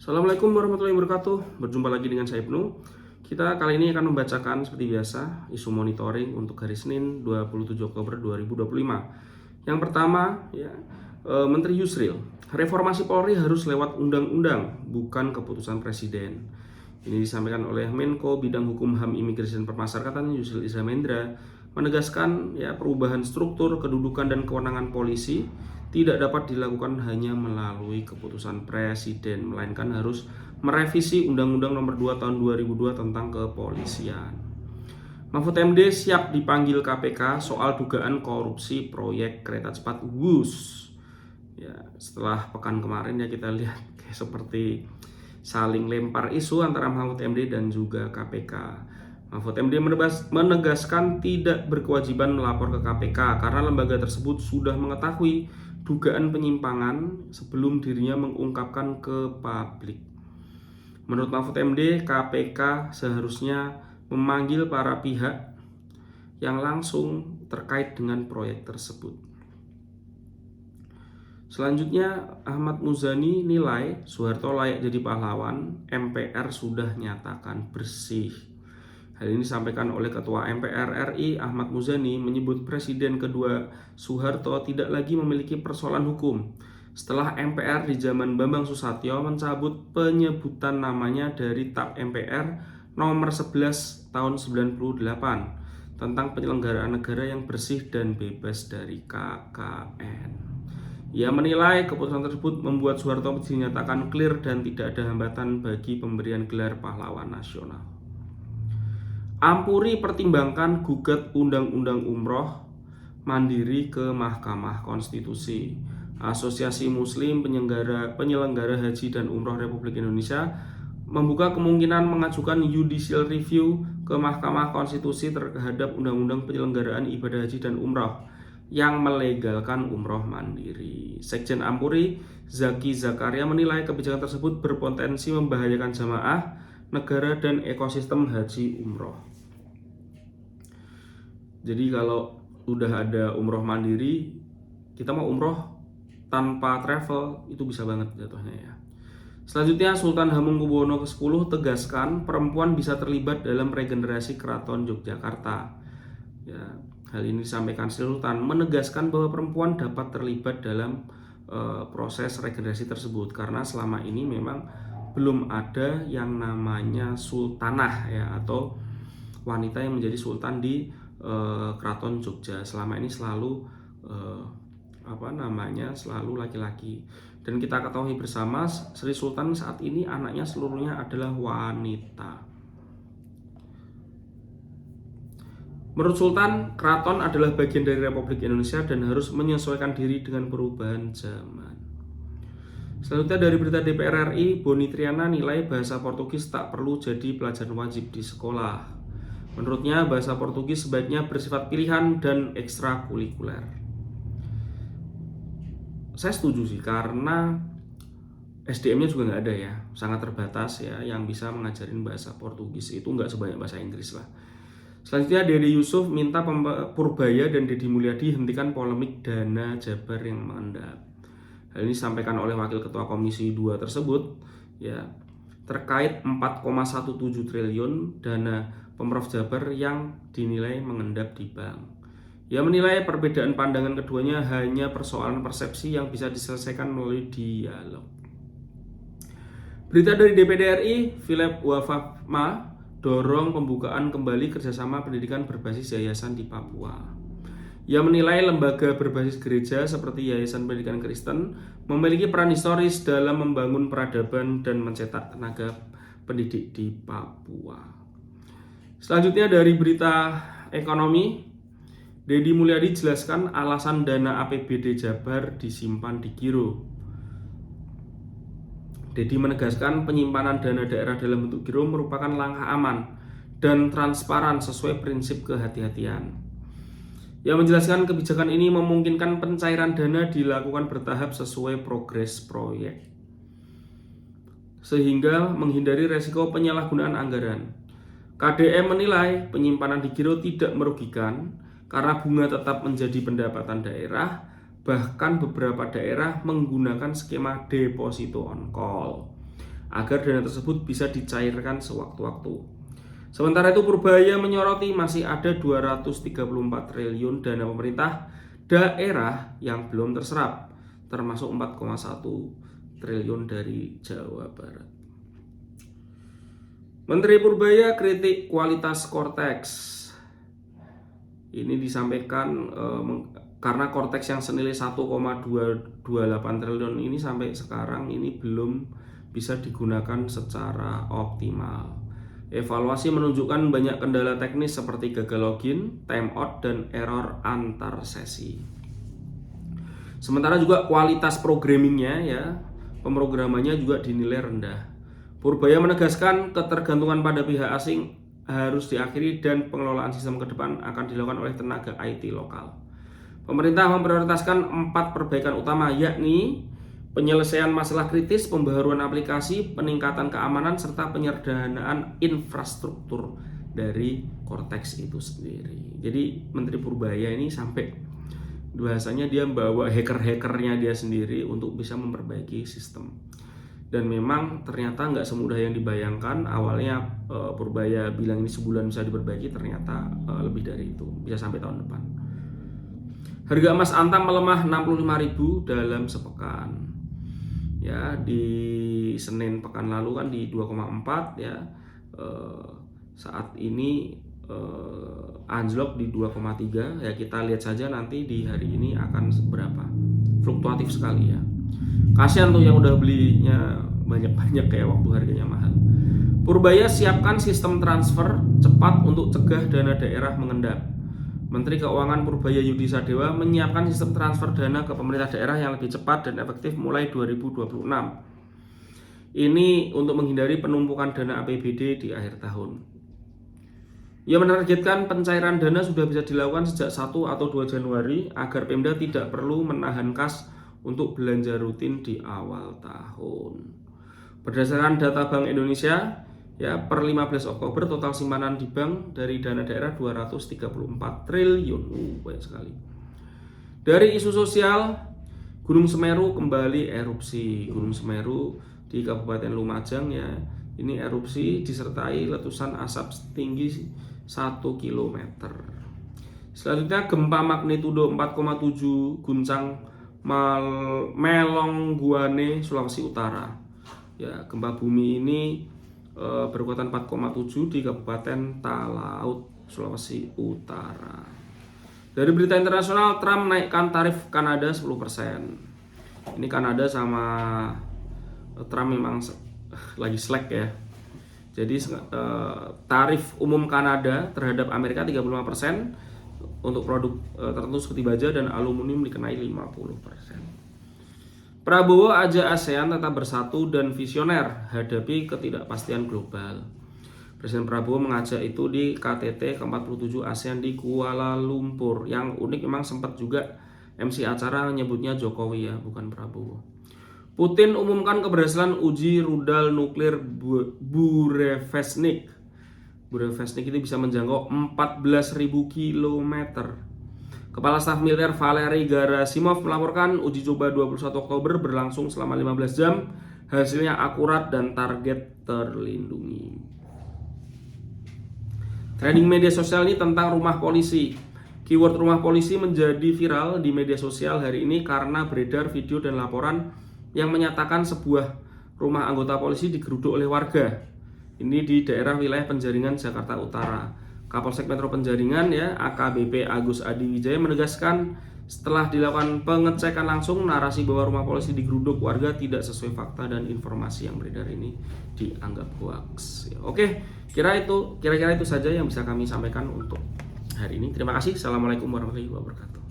Assalamualaikum warahmatullahi wabarakatuh. Berjumpa lagi dengan saya Ibnu. Kita kali ini akan membacakan seperti biasa isu monitoring untuk hari Senin 27 Oktober 2025. Yang pertama, Menteri Yusril, reformasi Polri harus lewat undang-undang, bukan keputusan presiden. Ini disampaikan oleh Menko Bidang Hukum HAM Imigrasi dan Permasyarakatan Yusril Iza Mahendra, menegaskan perubahan struktur, kedudukan dan kewenangan polisi tidak dapat dilakukan hanya melalui keputusan presiden, melainkan harus merevisi Undang-Undang Nomor 2 Tahun 2002 tentang kepolisian. Mahfud MD siap dipanggil KPK soal dugaan korupsi proyek kereta cepat WUS. Setelah pekan kemarin kita lihat seperti saling lempar isu antara Mahfud MD dan juga KPK. Mahfud MD menegaskan tidak berkewajiban melapor ke KPK karena lembaga tersebut sudah mengetahui dugaan penyimpangan sebelum dirinya mengungkapkan ke publik. Menurut Mahfud MD, KPK seharusnya memanggil para pihak yang langsung terkait dengan proyek tersebut. Selanjutnya, Ahmad Muzani nilai Soeharto layak jadi pahlawan, MPR sudah nyatakan bersih. Hal ini disampaikan oleh Ketua MPR RI Ahmad Muzani, menyebut Presiden kedua Soeharto tidak lagi memiliki persoalan hukum setelah MPR di zaman Bambang Susatyo mencabut penyebutan namanya dari TAP MPR nomor 11 tahun 98 tentang penyelenggaraan negara yang bersih dan bebas dari KKN. Ia menilai keputusan tersebut membuat Soeharto dinyatakan clear dan tidak ada hambatan bagi pemberian gelar pahlawan nasional. Ampuri pertimbangkan gugat Undang-Undang Umroh Mandiri ke Mahkamah Konstitusi. Asosiasi Muslim Penyelenggara Haji dan Umroh Republik Indonesia membuka kemungkinan mengajukan judicial review ke Mahkamah Konstitusi terhadap Undang-Undang Penyelenggaraan Ibadah Haji dan Umroh yang melegalkan umroh mandiri. Sekjen Ampuri, Zaki Zakaria, menilai kebijakan tersebut berpotensi membahayakan jamaah, negara, dan ekosistem haji umroh. Jadi kalau udah ada umroh mandiri, kita mau umroh tanpa travel itu bisa banget jatuhnya ya. Selanjutnya, Sultan Hamengkubuwono ke-10 tegaskan perempuan bisa terlibat dalam regenerasi Keraton Yogyakarta. Hal ini disampaikan Sultan menegaskan bahwa perempuan dapat terlibat dalam proses regenerasi tersebut karena selama ini memang belum ada yang namanya sultanah atau wanita yang menjadi sultan di Keraton Jogja. Selama ini selalu selalu laki-laki. Dan kita ketahui bersama Sri Sultan saat ini anaknya seluruhnya adalah wanita. Menurut Sultan, keraton adalah bagian dari Republik Indonesia dan harus menyesuaikan diri dengan perubahan zaman. Selanjutnya dari berita DPR RI, Boni Triana nilai bahasa Portugis tak perlu jadi pelajaran wajib di sekolah. Menurutnya, bahasa Portugis sebaiknya bersifat pilihan dan ekstrakurikuler. Saya setuju sih, karena SDM-nya juga nggak ada sangat terbatas yang bisa mengajarin bahasa Portugis. Itu nggak sebanyak bahasa Inggris lah. Selanjutnya, Dede Yusuf minta Purbaya dan Deddy Mulyadi hentikan polemik dana Jabar yang mengendap. Hal ini disampaikan oleh Wakil Ketua Komisi 2 tersebut terkait 4,17 triliun dana Pemprov Jabar yang dinilai mengendap di bank. Ia menilai perbedaan pandangan keduanya hanya persoalan persepsi yang bisa diselesaikan melalui dialog. Berita dari DPD RI, Philip Wafama dorong pembukaan kembali kerjasama pendidikan berbasis yayasan di Papua. Ia menilai lembaga berbasis gereja seperti Yayasan Pendidikan Kristen memiliki peran historis dalam membangun peradaban dan mencetak tenaga pendidik di Papua. Selanjutnya dari berita ekonomi, Deddy Mulyadi jelaskan alasan dana APBD Jabar disimpan di giro. Deddy menegaskan penyimpanan dana daerah dalam bentuk giro merupakan langkah aman dan transparan sesuai prinsip kehati-hatian. Ia menjelaskan kebijakan ini memungkinkan pencairan dana dilakukan bertahap sesuai progres proyek, sehingga menghindari resiko penyalahgunaan anggaran. KDM menilai penyimpanan di giro tidak merugikan karena bunga tetap menjadi pendapatan daerah, bahkan beberapa daerah menggunakan skema deposito on call. agar dana tersebut bisa dicairkan sewaktu-waktu. Sementara itu Purbaya menyoroti masih ada 234 triliun dana pemerintah daerah yang belum terserap, termasuk 4,1 triliun dari Jawa Barat. Menteri Purbaya kritik kualitas Kortex. Ini disampaikan karena Kortex yang senilai 1,228 triliun ini sampai sekarang ini belum bisa digunakan secara optimal. Evaluasi menunjukkan banyak kendala teknis seperti gagal login, timeout, dan error antar sesi. Sementara juga kualitas programmingnya ya, pemrogramannya juga dinilai rendah. Purbaya menegaskan ketergantungan pada pihak asing harus diakhiri dan pengelolaan sistem ke depan akan dilakukan oleh tenaga IT lokal. Pemerintah memprioritaskan 4 perbaikan utama, yakni penyelesaian masalah kritis, pembaharuan aplikasi, peningkatan keamanan, serta penyederhanaan infrastruktur dari Kortex itu sendiri. Jadi Menteri Purbaya ini sampai bahasanya dia bawa hacker-hackernya dia sendiri untuk bisa memperbaiki sistem. Dan memang ternyata nggak semudah yang dibayangkan. Awalnya Purbaya bilang ini sebulan bisa diperbaiki, ternyata lebih dari itu, bisa sampai tahun depan. Harga emas antam melemah 65.000 dalam sepekan. Ya, di Senin pekan lalu kan di 2,4 ya. Saat ini anjlok di 2,3 ya. Kita lihat saja nanti di hari ini akan berapa. Fluktuatif sekali ya. Kasihan tuh yang udah belinya banyak-banyak kayak waktu harganya mahal. Purbaya siapkan sistem transfer cepat untuk cegah dana daerah mengendap. Menteri Keuangan Purbaya Yudi Sadewa menyiapkan sistem transfer dana ke pemerintah daerah yang lebih cepat dan efektif mulai 2026. Ini untuk menghindari penumpukan dana APBD di akhir tahun. Ia menargetkan pencairan dana sudah bisa dilakukan sejak 1 atau 2 Januari agar Pemda tidak perlu menahan kas untuk belanja rutin di awal tahun. Berdasarkan data Bank Indonesia, ya per 15 Oktober total simpanan di bank dari dana daerah 234 triliun. Banyak sekali. Dari isu sosial, Gunung Semeru kembali erupsi. Gunung Semeru di Kabupaten Lumajang ya, ini erupsi disertai letusan asap setinggi 1 km. Selanjutnya gempa magnitudo 4,7 guncang Melongguane, Sulawesi Utara. Ya, gempa bumi ini berkekuatan 4,7 di Kabupaten Talaut, Sulawesi Utara. Dari berita internasional, Trump naikkan tarif Kanada 10%. Ini Kanada sama Trump memang lagi slack ya. Jadi tarif umum Kanada terhadap Amerika 35%. Untuk produk tertentu seperti baja dan aluminium dikenai 50%. Prabowo ajak ASEAN tetap bersatu dan visioner hadapi ketidakpastian global. Presiden Prabowo mengajak itu di KTT ke-47 ASEAN di Kuala Lumpur. Yang unik memang sempat juga MC acara menyebutnya Jokowi ya, bukan Prabowo. Putin umumkan keberhasilan uji rudal nuklir Burevestnik. Burevestnik ini bisa menjangkau 14.000 km. Kepala Staf Militer Valery Gerasimov melaporkan uji coba 21 Oktober berlangsung selama 15 jam. Hasilnya akurat dan target terlindungi. Trending media sosial ini tentang rumah polisi. Keyword rumah polisi menjadi viral di media sosial hari ini karena beredar video dan laporan yang menyatakan sebuah rumah anggota polisi digeruduk oleh warga. Ini di daerah wilayah Penjaringan, Jakarta Utara. Kapolsek Metro Penjaringan ya, AKBP Agus Adi Wijaya menegaskan setelah dilakukan pengecekan langsung, narasi bahwa rumah polisi digeruduk warga tidak sesuai fakta dan informasi yang beredar ini dianggap hoax. Oke, kira-kira itu saja yang bisa kami sampaikan untuk hari ini. Terima kasih. Assalamualaikum warahmatullahi wabarakatuh.